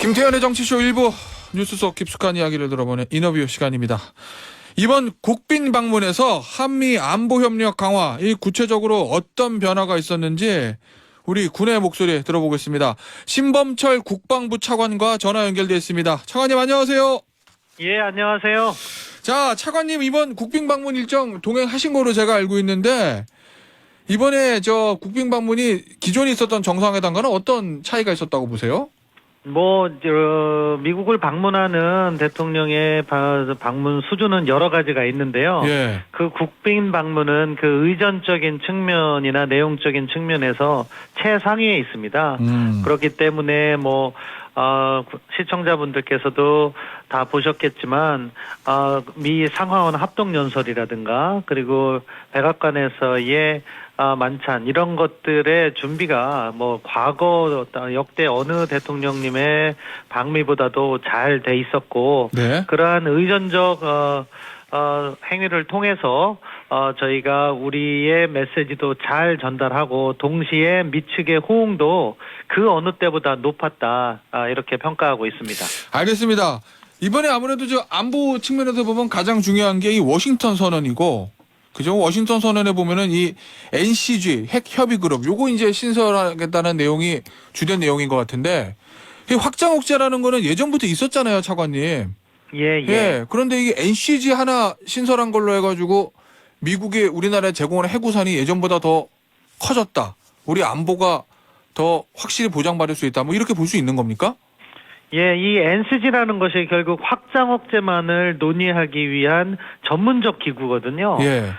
김태현의 정치쇼 1부 뉴스 속 깊숙한 이야기를 들어보는 인터뷰 시간입니다. 이번 국빈 방문에서 한미 안보 협력 강화, 이 구체적으로 어떤 변화가 있었는지 우리 군의 목소리 들어보겠습니다. 신범철 국방부 차관과 전화 연결되어 있습니다. 차관님 안녕하세요. 예, 안녕하세요. 자, 차관님 이번 국빈 방문 일정 동행하신 거로 제가 알고 있는데 이번에 저 국빈 방문이 기존에 있었던 정상회담과는 어떤 차이가 있었다고 보세요? 미국을 방문하는 대통령의 방문 수준은 여러 가지가 있는데요. 예. 그 국빈 방문은 그 의전적인 측면이나 내용적인 측면에서 최상위에 있습니다. 그렇기 때문에 시청자분들께서도 다 보셨겠지만, 미 상하원 합동연설이라든가, 그리고 백악관에서의 만찬, 이런 것들의 준비가 과거 역대 어느 대통령님의 방미보다도 잘 돼 있었고, 네. 그러한 의전적, 행위를 통해서 저희가 우리의 메시지도 잘 전달하고 동시에 미측의 호응도 그 어느 때보다 높았다, 이렇게 평가하고 있습니다. 알겠습니다. 이번에 아무래도 저 안보 측면에서 보면 가장 중요한 게 이 워싱턴 선언이고, 그죠? 워싱턴 선언에 보면은 이 NCG 핵 협의 그룹 요거 이제 신설하겠다는 내용이 주된 내용인 것 같은데, 이 확장 억제라는 거는 예전부터 있었잖아요, 차관님. 예. 그런데 이게 NCG 하나 신설한 걸로 해가지고 미국이 우리나라에 제공하는 해구산이 예전보다 더 커졌다. 우리 안보가 더 확실히 보장받을 수 있다. 뭐 이렇게 볼 수 있는 겁니까? 예, 이 NCG라는 것이 결국 확장 억제만을 논의하기 위한 전문적 기구거든요. 예.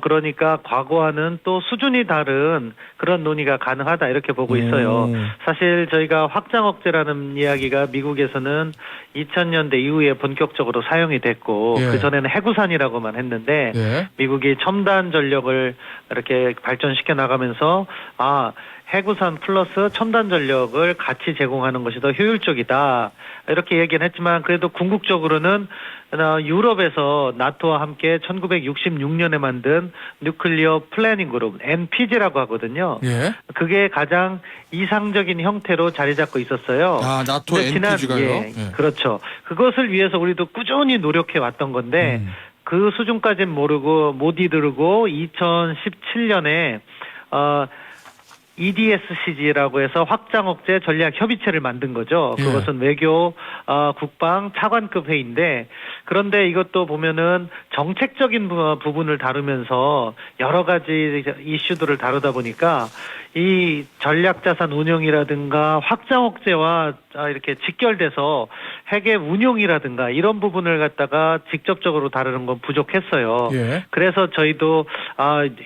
그러니까 과거와는 또 수준이 다른 그런 논의가 가능하다, 이렇게 보고 있어요. 사실 저희가 확장 억제라는 이야기가 미국에서는 2000년대 이후에 본격적으로 사용이 됐고, 예. 그전에는 해구산이라고만 했는데, 예. 미국이 첨단 전력을 이렇게 발전시켜 나가면서, 해구산 플러스 첨단 전력을 같이 제공하는 것이 더 효율적이다, 이렇게 얘기는 했지만, 그래도 궁극적으로는 유럽에서 나토와 함께 1966년에 만든 뉴클리어 플래닝 그룹 NPG라고 하거든요. 예. 그게 가장 이상적인 형태로 자리 잡고 있었어요. 나토 근데 NPG가요? 예, 그렇죠. 그것을 위해서 우리도 꾸준히 노력해 왔던 건데, 그 수준까지는 모르고 못 이르고 2017년에 EDSCG라고 해서 확장 억제 전략 협의체를 만든 거죠. 예. 그것은 외교, 국방 차관급 회의인데, 그런데 이것도 보면은 정책적인 부분을 다루면서 여러 가지 이슈들을 다루다 보니까 이 전략 자산 운용이라든가 확장 억제와 이렇게 직결돼서 핵의 운용이라든가 이런 부분을 갖다가 직접적으로 다루는 건 부족했어요. 예. 그래서 저희도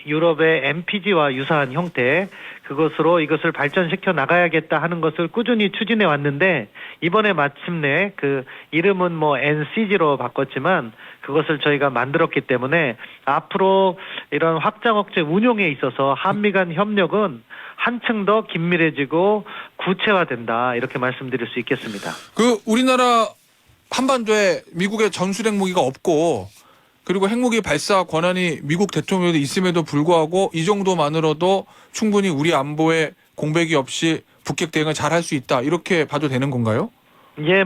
유럽의 MPG와 유사한 형태, 그것으로 이것을 발전시켜 나가야겠다 하는 것을 꾸준히 추진해 왔는데, 이번에 마침내 그 이름은 NCG로 바꿨지만 그것을 저희가 만들었기 때문에 앞으로 이런 확장 억제 운용에 있어서 한미 간 협력은 한층 더 긴밀해지고 구체화된다, 이렇게 말씀드릴 수 있겠습니다. 그 우리나라 한반도에 미국의 전술핵 무기가 없고, 그리고 핵무기 발사 권한이 미국 대통령에 있음에도 불구하고 이 정도만으로도 충분히 우리 안보에 공백이 없이 북핵 대응을 잘 할 수 있다, 이렇게 봐도 되는 건가요? 예,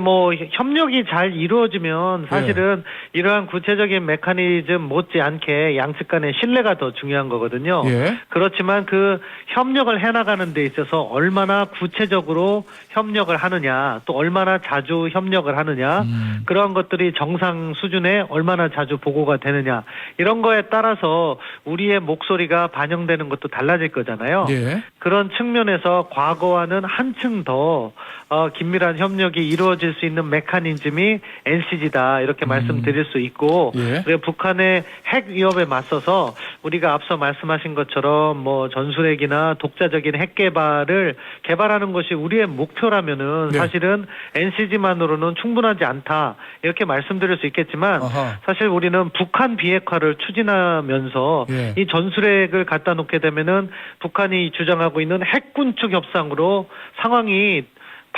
협력이 잘 이루어지면 사실은 이러한 구체적인 메커니즘 못지않게 양측 간의 신뢰가 더 중요한 거거든요. 예. 그렇지만 그 협력을 해나가는 데 있어서 얼마나 구체적으로 협력을 하느냐, 또 얼마나 자주 협력을 하느냐, 그런 것들이 정상 수준에 얼마나 자주 보고가 되느냐, 이런 거에 따라서 우리의 목소리가 반영되는 것도 달라질 거잖아요. 예. 그런 측면에서 과거와는 한층 더 긴밀한 협력이 이루어질 수 있는 메커니즘이 NCG다, 이렇게 말씀드릴 수 있고, 예. 그리고 북한의 핵 위협에 맞서서 우리가 앞서 말씀하신 것처럼 전술핵이나 독자적인 핵 개발하는 것이 우리의 목표라면은 네. 사실은 NCG만으로는 충분하지 않다, 이렇게 말씀드릴 수 있겠지만, 사실 우리는 북한 비핵화를 추진하면서 예. 이 전술핵을 갖다 놓게 되면은 북한이 주장하고 있는 핵군축 협상으로 상황이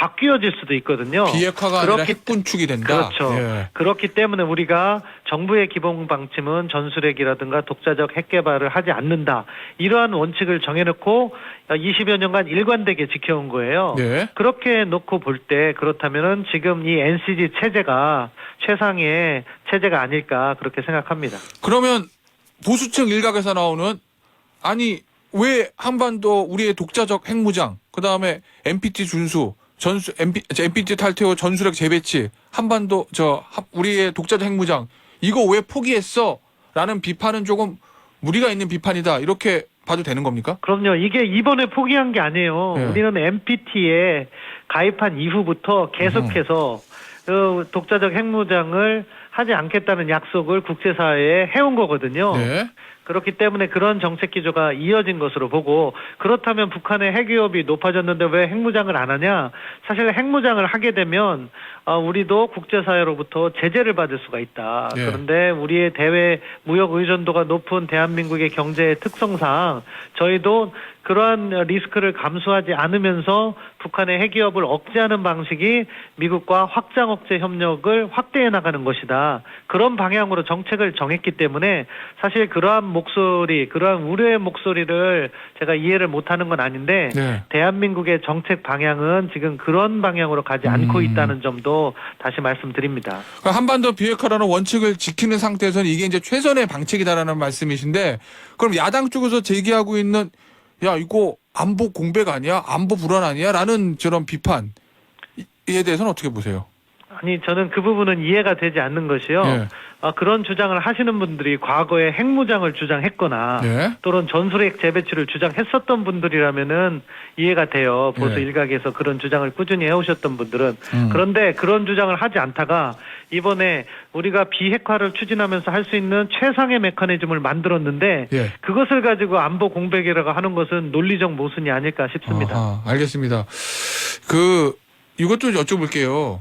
바뀌어질 수도 있거든요. 비핵화가 아니라 핵군축이 된다. 그렇죠. 예. 그렇기 때문에 우리가 정부의 기본 방침은 전술핵이라든가 독자적 핵 개발을 하지 않는다. 이러한 원칙을 정해놓고 20여 년간 일관되게 지켜온 거예요. 네. 그렇게 놓고 볼 때 그렇다면은 지금 이 NCG 체제가 최상의 체제가 아닐까 그렇게 생각합니다. 그러면 보수층 일각에서 나오는 아니 왜 한반도 우리의 독자적 핵무장 그다음에 NPT 준수 NPT 탈퇴 후 전술핵 재배치 한반도 우리의 독자적 핵무장 이거 왜 포기했어? 라는 비판은 조금 무리가 있는 비판이다. 이렇게 봐도 되는 겁니까? 그럼요. 이게 이번에 포기한 게 아니에요. 네. 우리는 NPT에 가입한 이후부터 계속해서 그 독자적 핵무장을 하지 않겠다는 약속을 국제사회에 해온 거거든요. 네. 그렇기 때문에 그런 정책 기조가 이어진 것으로 보고 그렇다면 북한의 핵 위협이 높아졌는데 왜 핵무장을 안 하냐? 사실 핵무장을 하게 되면 우리도 국제사회로부터 제재를 받을 수가 있다. 예. 그런데 우리의 대외 무역 의존도가 높은 대한민국의 경제의 특성상 저희도 그러한 리스크를 감수하지 않으면서 북한의 핵 위협을 억제하는 방식이 미국과 확장 억제 협력을 확대해 나가는 것이다. 그런 방향으로 정책을 정했기 때문에 사실 그러한 목소리, 그러한 우려의 목소리를 제가 이해를 못하는 건 아닌데 네. 대한민국의 정책 방향은 지금 그런 방향으로 가지 않고 있다는 점도 다시 말씀드립니다. 그러니까 한반도 비핵화라는 원칙을 지키는 상태에서는 이게 이제 최선의 방책이다라는 말씀이신데 그럼 야당 쪽에서 제기하고 있는 야 이거 안보 공백 아니야? 안보 불안 아니야? 라는 저런 비판에 대해서는 어떻게 보세요? 아니 저는 그 부분은 이해가 되지 않는 것이요. 예. 그런 주장을 하시는 분들이 과거에 핵무장을 주장했거나 예. 또는 전술핵 재배치를 주장했었던 분들이라면은 이해가 돼요. 보수 예. 일각에서 그런 주장을 꾸준히 해오셨던 분들은. 그런데 그런 주장을 하지 않다가 이번에 우리가 비핵화를 추진하면서 할 수 있는 최상의 메커니즘을 만들었는데 예. 그것을 가지고 안보 공백이라고 하는 것은 논리적 모순이 아닐까 싶습니다. 아하, 알겠습니다. 이것도 여쭤볼게요.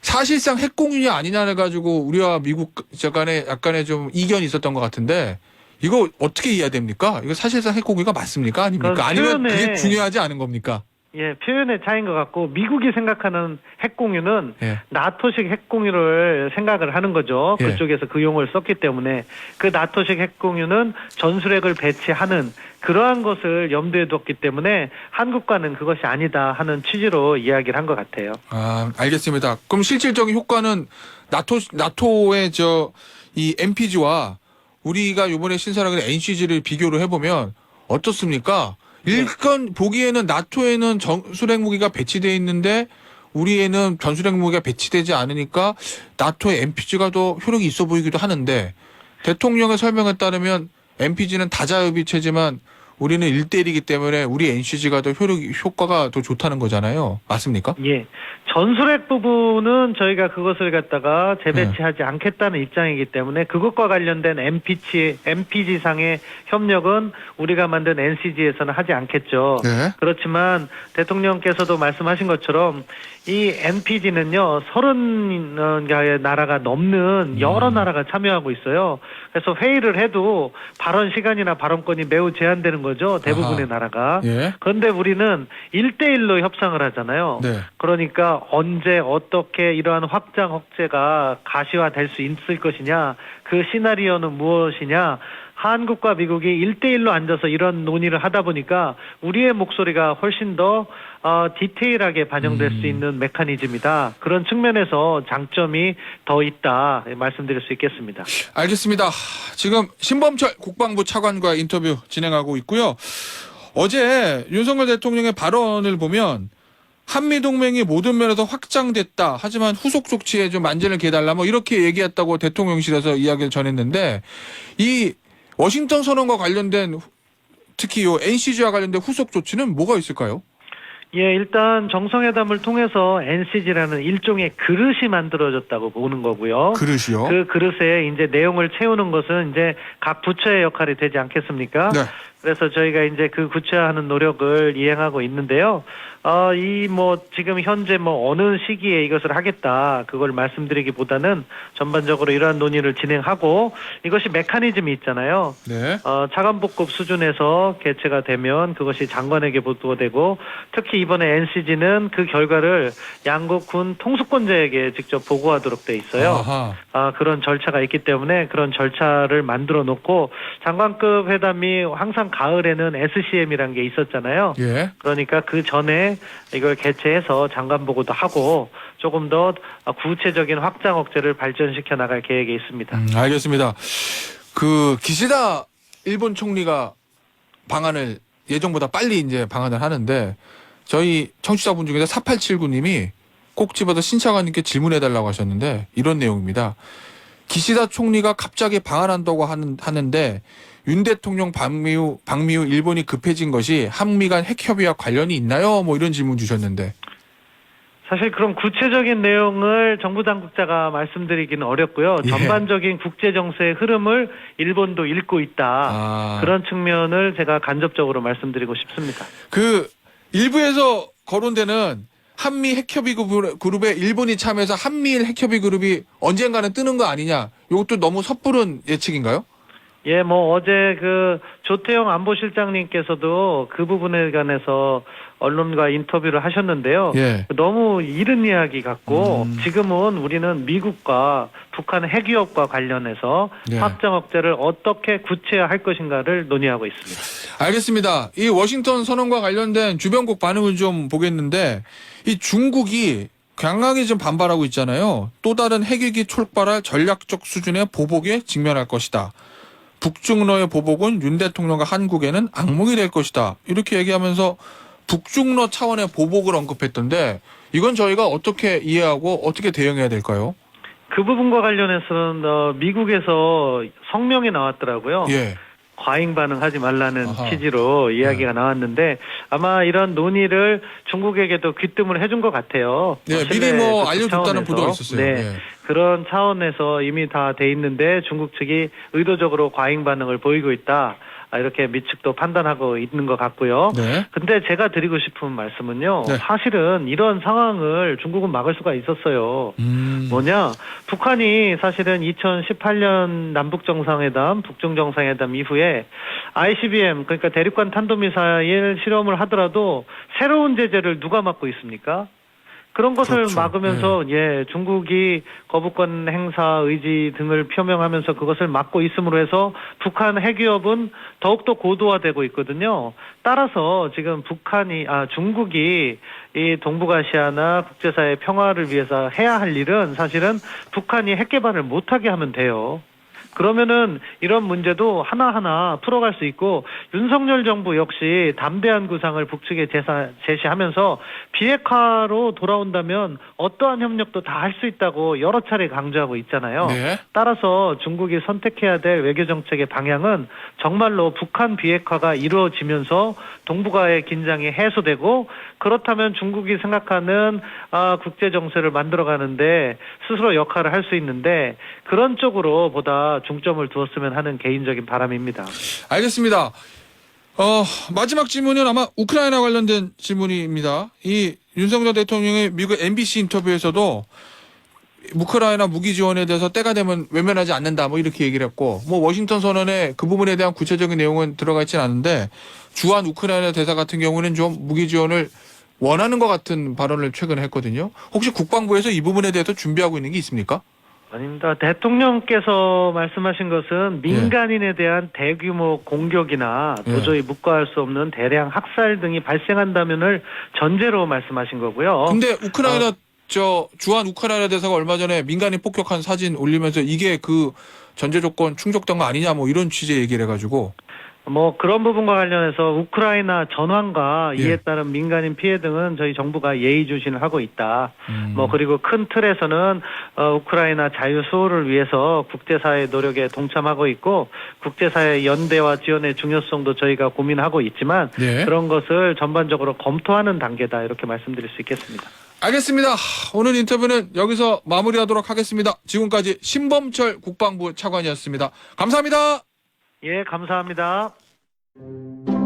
사실상 핵공유냐 아니냐를 가지고 우리와 미국 간에 약간의 좀 이견이 있었던 것 같은데 이거 어떻게 이해해야 됩니까? 이거 사실상 핵공유가 맞습니까? 아닙니까? 아니면 그게 중요하지 않은 겁니까? 예, 표현의 차이인 것 같고 미국이 생각하는 핵공유는 예. 나토식 핵공유를 생각을 하는 거죠. 예. 그쪽에서 그 용어를 썼기 때문에 그 나토식 핵공유는 전술핵을 배치하는 그러한 것을 염두에 뒀기 때문에 한국과는 그것이 아니다 하는 취지로 이야기를 한 것 같아요. 아, 알겠습니다. 그럼 실질적인 효과는 나토의 이 MPG와 우리가 이번에 신설하는 NCG를 비교를 해보면 어떻습니까? 일건 보기에는 나토에는 전술핵 무기가 배치되어 있는데 우리에는 전술핵 무기가 배치되지 않으니까 나토의 MPG가 더 효력이 있어 보이기도 하는데 대통령의 설명에 따르면 MPG는 다자협의 체제지만 우리는 1대1이기 때문에 우리 NCG가 더 효과가 더 좋다는 거잖아요. 맞습니까? 예. 전술핵 부분은 저희가 그것을 갖다가 재배치하지 않겠다는 입장이기 때문에 그것과 관련된 MPG상의 협력은 우리가 만든 NCG에서는 하지 않겠죠. 네. 그렇지만 대통령께서도 말씀하신 것처럼 이 NPG는요, 30개의 나라가 넘는 여러 나라가 참여하고 있어요. 그래서 회의를 해도 발언 시간이나 발언권이 매우 제한되는 거죠. 대부분의 아하. 나라가. 예. 그런데 우리는 1대1로 협상을 하잖아요. 네. 그러니까 언제 어떻게 이러한 확장 억제가 가시화될 수 있을 것이냐, 그 시나리오는 무엇이냐, 한국과 미국이 1대1로 앉아서 이런 논의를 하다 보니까 우리의 목소리가 훨씬 더 디테일하게 반영될 수 있는 메커니즘이다. 그런 측면에서 장점이 더 있다 말씀드릴 수 있겠습니다. 알겠습니다. 지금 신범철 국방부 차관과 인터뷰 진행하고 있고요. 어제 윤석열 대통령의 발언을 보면 한미동맹이 모든 면에서 확장됐다. 하지만 후속 조치에 좀 만전을 기해달라. 뭐 이렇게 얘기했다고 대통령실에서 이야기를 전했는데 이 워싱턴 선언과 관련된 특히 요 NCG와 관련된 후속 조치는 뭐가 있을까요? 예, 일단 정상회담을 통해서 NCG라는 일종의 그릇이 만들어졌다고 보는 거고요. 그릇이요? 그 그릇에 이제 내용을 채우는 것은 이제 각 부처의 역할이 되지 않겠습니까? 네. 그래서 저희가 이제 그 구체화하는 노력을 이행하고 있는데요. 지금 현재 어느 시기에 이것을 하겠다, 그걸 말씀드리기보다는 전반적으로 이러한 논의를 진행하고, 이것이 메커니즘이 있잖아요. 네. 차관복급 수준에서 개최가 되면 그것이 장관에게 보고되고, 특히 이번에 NCG는 그 결과를 양국 군 통수권자에게 직접 보고하도록 돼 있어요. 아하. 그런 절차가 있기 때문에 그런 절차를 만들어 놓고, 장관급 회담이 항상 가을에는 SCM이라는 게 있었잖아요. 예. 그러니까 그 전에 이걸 개최해서 장관 보고도 하고 조금 더 구체적인 확장 억제를 발전시켜 나갈 계획에 있습니다. 알겠습니다. 그 기시다 일본 총리가 방한을 예정보다 빨리 이제 방한을 하는데, 저희 청취자분 중에서 4879님이 꼭 집어서 신차관님께 질문해달라고 하셨는데 이런 내용입니다. 기시다 총리가 갑자기 방한한다고 하는데 윤 대통령 방미 후 일본이 급해진 것이 한미 간 핵협의와 관련이 있나요? 뭐 이런 질문 주셨는데. 사실 그런 구체적인 내용을 정부 당국자가 말씀드리기는 어렵고요. 예. 전반적인 국제 정세의 흐름을 일본도 읽고 있다. 그런 측면을 제가 간접적으로 말씀드리고 싶습니다. 그 일부에서 거론되는 한미 핵협의 그룹에 일본이 참여해서 한미일 핵협의 그룹이 언젠가는 뜨는 거 아니냐? 이것도 너무 섣부른 예측인가요? 예, 어제 그 조태영 안보실장님께서도 그 부분에 관해서 언론과 인터뷰를 하셨는데요. 예. 너무 이른 이야기 같고, 지금은 우리는 미국과 북한 핵위협과 관련해서 예. 확장 억제를 어떻게 구체화할 것인가를 논의하고 있습니다. 알겠습니다. 이 워싱턴 선언과 관련된 주변국 반응을 좀 보겠는데, 이 중국이 강하게 좀 반발하고 있잖아요. 또 다른 핵위기 촉발할 전략적 수준의 보복에 직면할 것이다. 북중러의 보복은 윤 대통령과 한국에는 악몽이 될 것이다. 이렇게 얘기하면서 북중러 차원의 보복을 언급했던데, 이건 저희가 어떻게 이해하고 어떻게 대응해야 될까요? 그 부분과 관련해서는 미국에서 성명이 나왔더라고요. 예. 과잉 반응하지 말라는 아하. 취지로 이야기가 나왔는데, 아마 이런 논의를 중국에게도 귀뜸을 해준 것 같아요. 네, 미리 신뢰 알려줬다는 차원에서. 보도가 있었어요. 네. 예. 그런 차원에서 이미 다 돼 있는데 중국 측이 의도적으로 과잉 반응을 보이고 있다, 이렇게 미측도 판단하고 있는 것 같고요. 네. 근데 제가 드리고 싶은 말씀은요. 네. 사실은 이런 상황을 중국은 막을 수가 있었어요. 뭐냐? 북한이 사실은 2018년 남북정상회담, 북중정상회담 이후에 ICBM, 그러니까 대륙간 탄도미사일 실험을 하더라도 새로운 제재를 누가 막고 있습니까? 그런 것을 그렇죠. 막으면서 중국이 거부권 행사 의지 등을 표명하면서 그것을 막고 있음으로 해서 북한 핵위협은 더욱더 고도화되고 있거든요. 따라서 지금 중국이 이 동북아시아나 국제사회 평화를 위해서 해야 할 일은 사실은 북한이 핵 개발을 못하게 하면 돼요. 그러면은 이런 문제도 하나하나 풀어갈 수 있고, 윤석열 정부 역시 담대한 구상을 북측에 제시하면서 비핵화로 돌아온다면 어떠한 협력도 다 할 수 있다고 여러 차례 강조하고 있잖아요. 네. 따라서 중국이 선택해야 될 외교정책의 방향은 정말로 북한 비핵화가 이루어지면서 동북아의 긴장이 해소되고, 그렇다면 중국이 생각하는 국제정세를 만들어가는데 스스로 역할을 할 수 있는데, 그런 쪽으로 보다 중점을 두었으면 하는 개인적인 바람입니다. 알겠습니다. 마지막 질문은 아마 우크라이나 관련된 질문입니다. 이 윤석열 대통령의 미국 MBC 인터뷰에서도 우크라이나 무기 지원에 대해서 때가 되면 외면하지 않는다, 뭐 이렇게 얘기를 했고, 워싱턴 선언에 그 부분에 대한 구체적인 내용은 들어가 있지는 않은데, 주한 우크라이나 대사 같은 경우는 좀 무기 지원을 원하는 것 같은 발언을 최근에 했거든요. 혹시 국방부에서 이 부분에 대해서 준비하고 있는 게 있습니까? 아닙니다. 대통령께서 말씀하신 것은 민간인에 대한 대규모 공격이나 도저히 묵과할 수 없는 대량 학살 등이 발생한다면을 전제로 말씀하신 거고요. 근데 우크라이나 주한 우크라이나 대사가 얼마 전에 민간인 폭격한 사진 올리면서 이게 그 전제 조건 충족된 거 아니냐, 뭐 이런 취지의 얘기를 해가지고. 그런 부분과 관련해서 우크라이나 전황과 이에 따른 민간인 피해 등은 저희 정부가 예의주시를 하고 있다. 그리고 큰 틀에서는 우크라이나 자유 수호를 위해서 국제사회의 노력에 동참하고 있고, 국제사회 연대와 지원의 중요성도 저희가 고민하고 있지만, 그런 것을 전반적으로 검토하는 단계다, 이렇게 말씀드릴 수 있겠습니다. 알겠습니다. 오늘 인터뷰는 여기서 마무리하도록 하겠습니다. 지금까지 신범철 국방부 차관이었습니다. 감사합니다. 예, 감사합니다. 네.